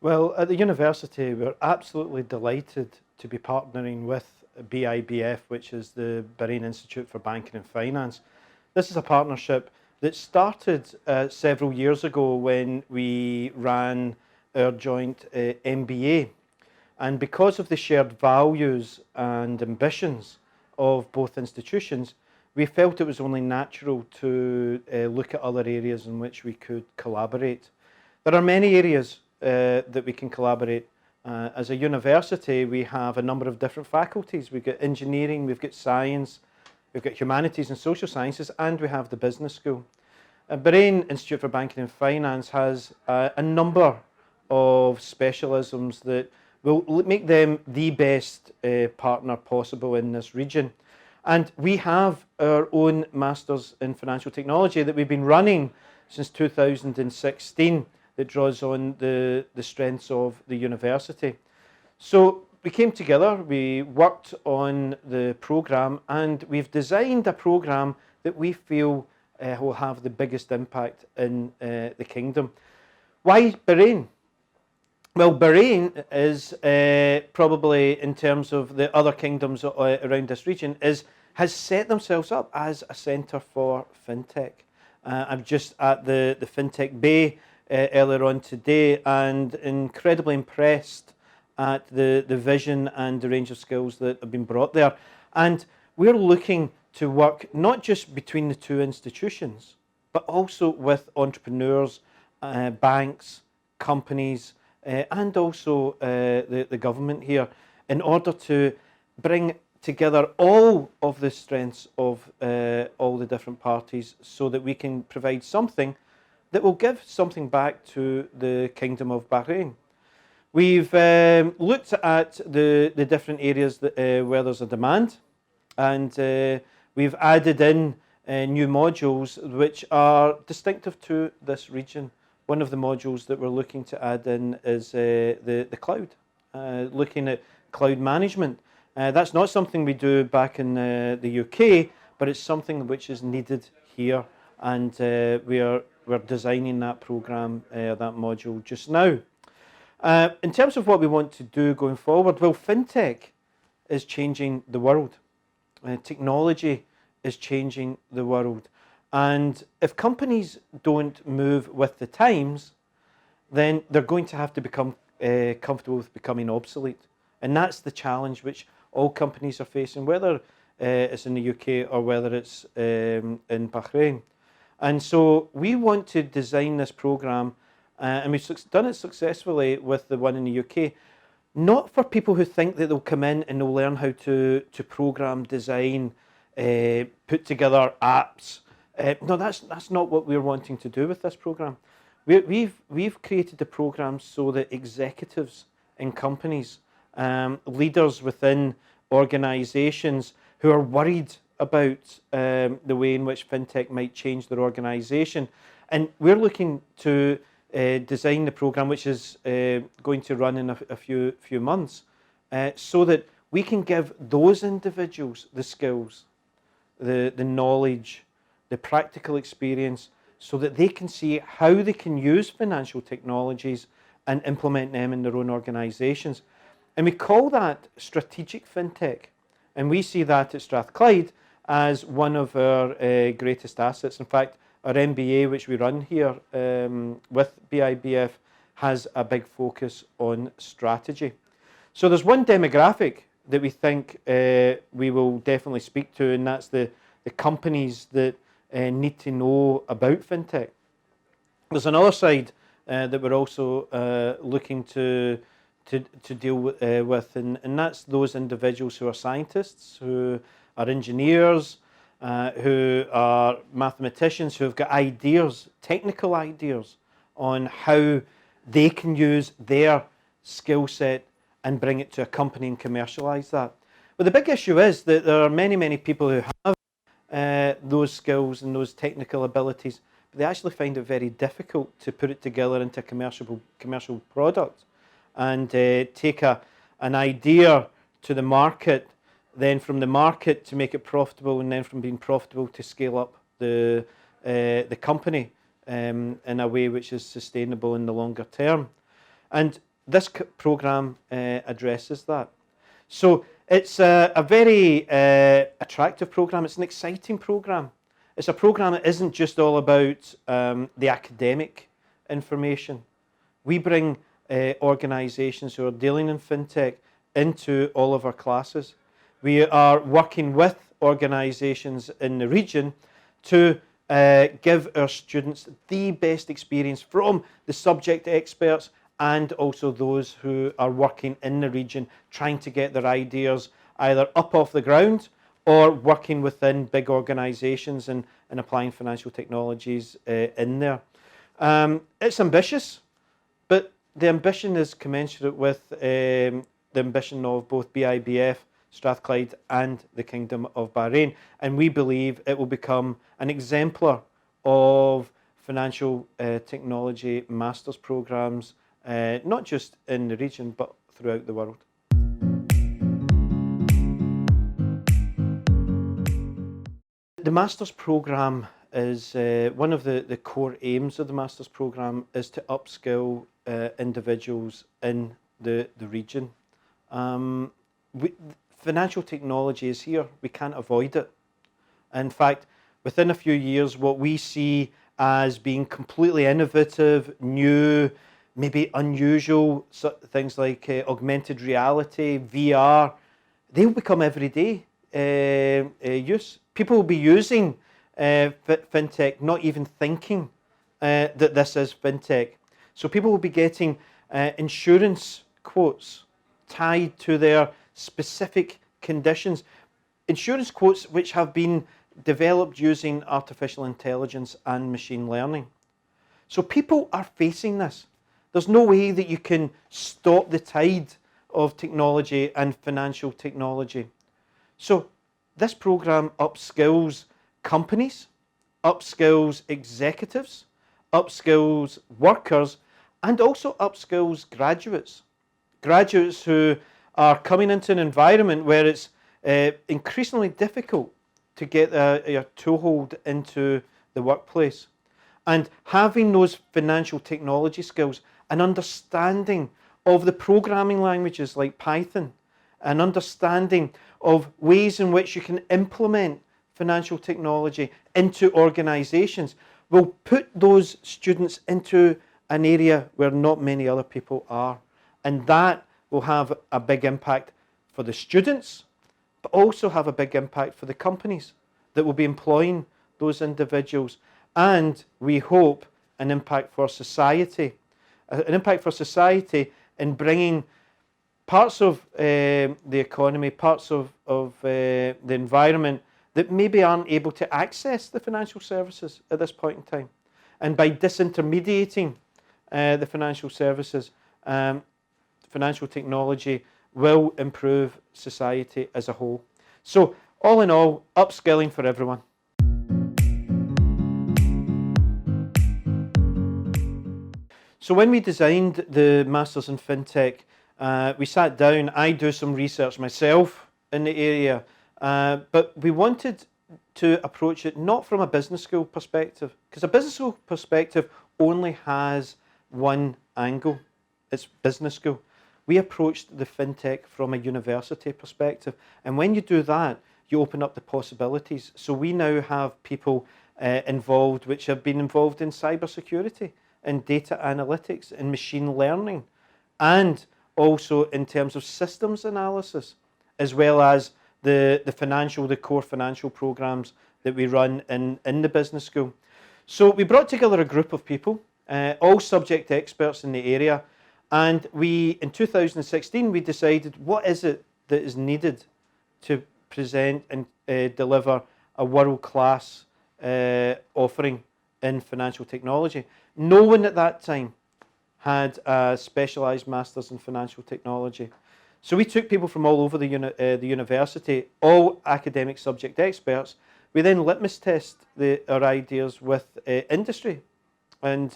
Well, at the university, we're absolutely delighted to be partnering with BIBF, which is the Bahrain Institute for Banking and Finance. This is a partnership that started several years ago when we ran our joint MBA. And because of the shared values and ambitions of both institutions, we felt it was only natural to look at other areas in which we could collaborate. There are many areas that we can collaborate. As a university, we have a number of different faculties. We've got engineering, we've got science, we've got humanities and social sciences, and we have the business school. Bahrain Institute for Banking and Finance has a number of specialisms that will make them the best partner possible in this region. And we have our own Masters in Financial Technology that we've been running since 2016 that draws on the strengths of the university. So we came together, we worked on the programme, and we've designed a programme that we feel will have the biggest impact in the kingdom. Why Bahrain? Well, Bahrain is probably, in terms of the other kingdoms around this region, has set themselves up as a centre for fintech. I'm just at the Fintech Bay earlier on today, and incredibly impressed at the vision and the range of skills that have been brought there. And we're looking to work not just between the two institutions, but also with entrepreneurs, banks, companies, and also the government here, in order to bring together all of the strengths of all the different parties, so that we can provide something that will give something back to the Kingdom of Bahrain. We've looked at the different areas that, where there's a demand, and we've added in new modules which are distinctive to this region. One of the modules that we're looking to add in is the cloud, looking at cloud management. That's not something we do back in the UK, but it's something which is needed here, and we're designing that programme, that module just now. In terms of what we want to do going forward, well, fintech is changing the world. Technology is changing the world. And if companies don't move with the times, then they're going to have to become comfortable with becoming obsolete. And that's the challenge which all companies are facing, whether it's in the UK or whether it's in Bahrain. And so we want to design this programme, and we've done it successfully with the one in the UK, not for people who think that they'll come in and they'll learn how to program, design, put together apps. No, that's not what we're wanting to do with this programme. We've created the programme so that executives in companies, leaders within organisations who are worried about the way in which fintech might change their organisation, and we're looking to design the programme, which is going to run in a few months, so that we can give those individuals the skills, the knowledge, the practical experience, so that they can see how they can use financial technologies and implement them in their own organisations. And we call that strategic fintech. And we see that at Strathclyde as one of our greatest assets. In fact, our MBA, which we run here with BIBF, has a big focus on strategy. So there's one demographic that we think we will definitely speak to, and that's the companies that need to know about fintech. There's another side that we're also looking to deal with, and that's those individuals who are scientists, who are engineers, who are mathematicians, who have got ideas, technical ideas, on how they can use their skill set and bring it to a company and commercialise that. But the big issue is that there are many people who have those skills and those technical abilities, but they actually find it very difficult to put it together into a commercial product, and take an idea to the market, then from the market to make it profitable, and then from being profitable to scale up the company in a way which is sustainable in the longer term. And this program addresses that. So it's a very attractive program. It's an exciting program. It's a program that isn't just all about the academic information. We bring organisations who are dealing in fintech into all of our classes. We are working with organisations in the region to give our students the best experience from the subject experts and also those who are working in the region, trying to get their ideas either up off the ground or working within big organisations and applying financial technologies in there. It's ambitious, but the ambition is commensurate with the ambition of both BIBF, Strathclyde and the Kingdom of Bahrain, and we believe it will become an exemplar of financial technology masters programs, not just in the region but throughout the world. The Masters Programme is one of the core aims of the Masters Programme is to upskill individuals in the region. Financial technology is here, we can't avoid it. In fact, within a few years, what we see as being completely innovative, new, maybe unusual, things like augmented reality, VR, they will become everyday use. People will be using fintech, not even thinking that this is fintech. So people will be getting insurance quotes tied to their specific conditions. Insurance quotes which have been developed using artificial intelligence and machine learning. So people are facing this. There's no way that you can stop the tide of technology and financial technology. So this program upskills companies, upskills executives, upskills workers, and also upskills graduates. Graduates who are coming into an environment where it's increasingly difficult to get a toehold into the workplace. And having those financial technology skills, an understanding of the programming languages like Python, an understanding of ways in which you can implement financial technology into organisations will put those students into an area where not many other people are. And that will have a big impact for the students, but also have a big impact for the companies that will be employing those individuals. And we hope an impact for society. An impact for society in bringing parts of the economy, parts of the environment that maybe aren't able to access the financial services at this point in time. And by disintermediating the financial services, financial technology will improve society as a whole. So all in all, upskilling for everyone. So when we designed the Masters in FinTech, we sat down. I do some research myself in the area, but we wanted to approach it not from a business school perspective, because a business school perspective only has one angle. It's business school. We approached the FinTech from a university perspective, and when you do that, you open up the possibilities. So we now have people involved which have been involved in cybersecurity, in data analytics, in machine learning, and also in terms of systems analysis, as well as the core financial programs that we run in the business school. So we brought together a group of people, all subject experts in the area, and in 2016, we decided what is it that is needed to present and deliver a world-class offering in financial technology. No one at that time had a specialised Masters in Financial Technology. So we took people from all over the university, all academic subject experts. We then litmus test our ideas with industry. And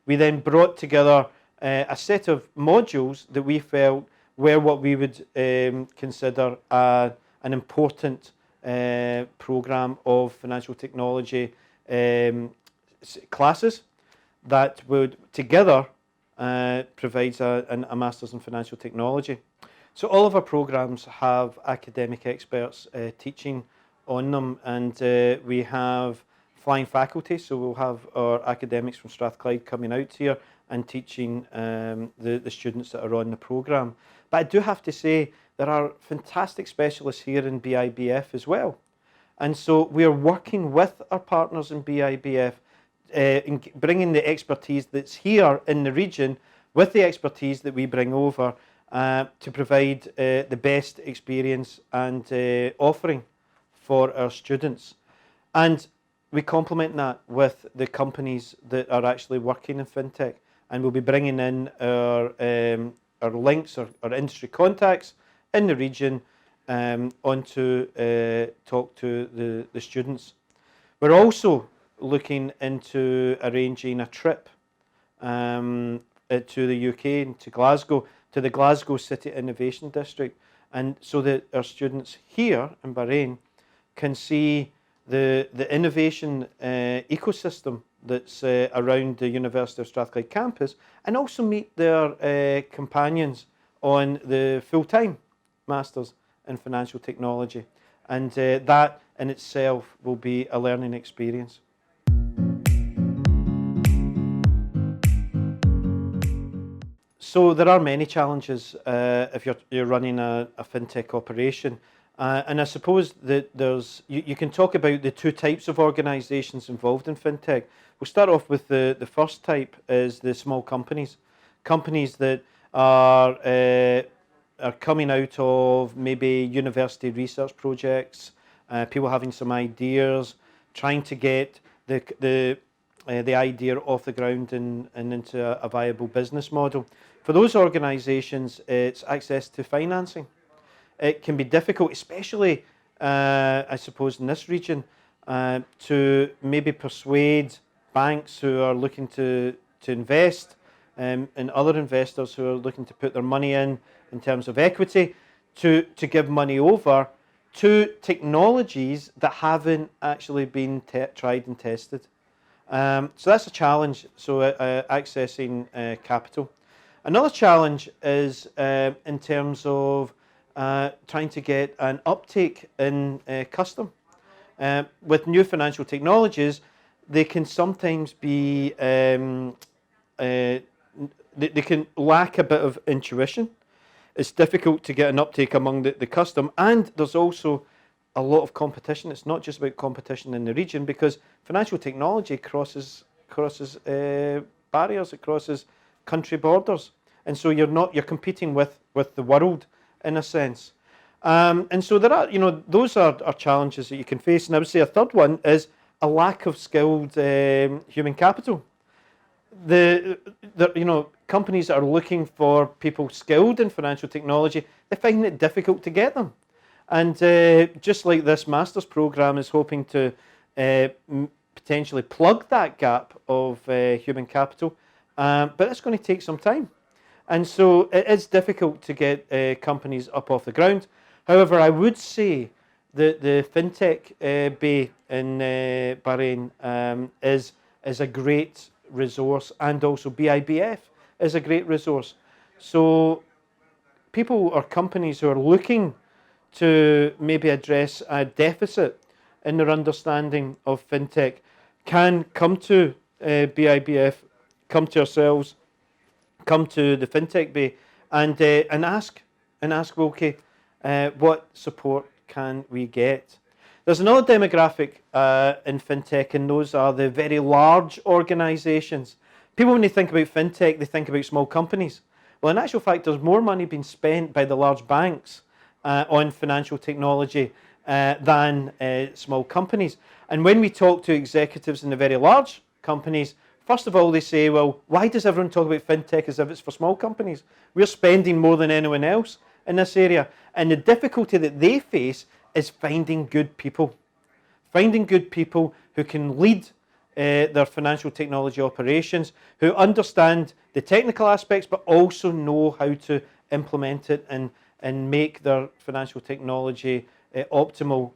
we then brought together a set of modules that we felt were what we would consider an important programme of financial technology classes that would together provides a Masters in Financial Technology. So all of our programs have academic experts teaching on them, and we have flying faculty, so we'll have our academics from Strathclyde coming out here and teaching the students that are on the programme. But I do have to say there are fantastic specialists here in BIBF as well. And so we are working with our partners in BIBF, in bringing the expertise that's here in the region with the expertise that we bring over to provide the best experience and offering for our students. And we complement that with the companies that are actually working in fintech, and we'll be bringing in our links, our industry contacts in the region on to talk to the students. We're also looking into arranging a trip to the UK and to Glasgow, to the Glasgow City Innovation District, and so that our students here in Bahrain can see the innovation ecosystem that's around the University of Strathclyde campus, and also meet their companions on the full-time Masters in Financial Technology. And that in itself will be a learning experience. So there are many challenges if you're running a fintech operation. And I suppose that you can talk about the two types of organisations involved in fintech. We'll start off with the first type, is the small companies. Companies that are coming out of maybe university research projects, people having some ideas, trying to get the idea off the ground and into a viable business model. For those organisations, it's access to financing. It can be difficult, especially, I suppose, in this region, to maybe persuade banks who are looking to invest and other investors who are looking to put their money in terms of equity, to give money over to technologies that haven't actually been tried and tested. So that's a challenge, so accessing capital. Another challenge is in terms of trying to get an uptake in custom. With new financial technologies, they can sometimes be, they can lack a bit of intuition. It's difficult to get an uptake among the custom, and there's also a lot of competition. It's not just about competition in the region, because financial technology crosses barriers, it crosses country borders, and so you're competing with the world in a sense. And so there are, those are challenges that you can face. And I would say a third one is a lack of skilled human capital. Companies that are looking for people skilled in financial technology, they find it difficult to get them. And just like this master's program is hoping to potentially plug that gap of human capital, but it's going to take some time. And so it is difficult to get companies up off the ground. However, I would say that the fintech bay in Bahrain is a great resource, and also BIBF is a great resource. So people or companies who are looking to maybe address a deficit in their understanding of fintech can come to BIBF, come to ourselves, come to the fintech bay, and ask, well, okay, what support can we get? There's another demographic in fintech, and those are the very large organisations. People, when they think about fintech, they think about small companies. Well, in actual fact, there's more money being spent by the large banks on financial technology than small companies. And when we talk to executives in the very large companies, first of all, they say, well, why does everyone talk about fintech as if it's for small companies? We're spending more than anyone else in this area. And the difficulty that they face is finding good people. Finding good people who can lead their financial technology operations, who understand the technical aspects, but also know how to implement it and make their financial technology optimal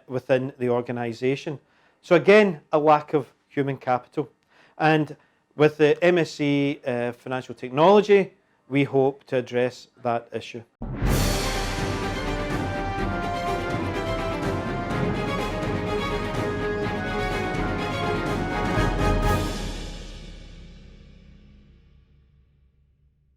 within the organisation. So again, a lack of human capital. And With the MSc Financial Technology, we hope to address that issue.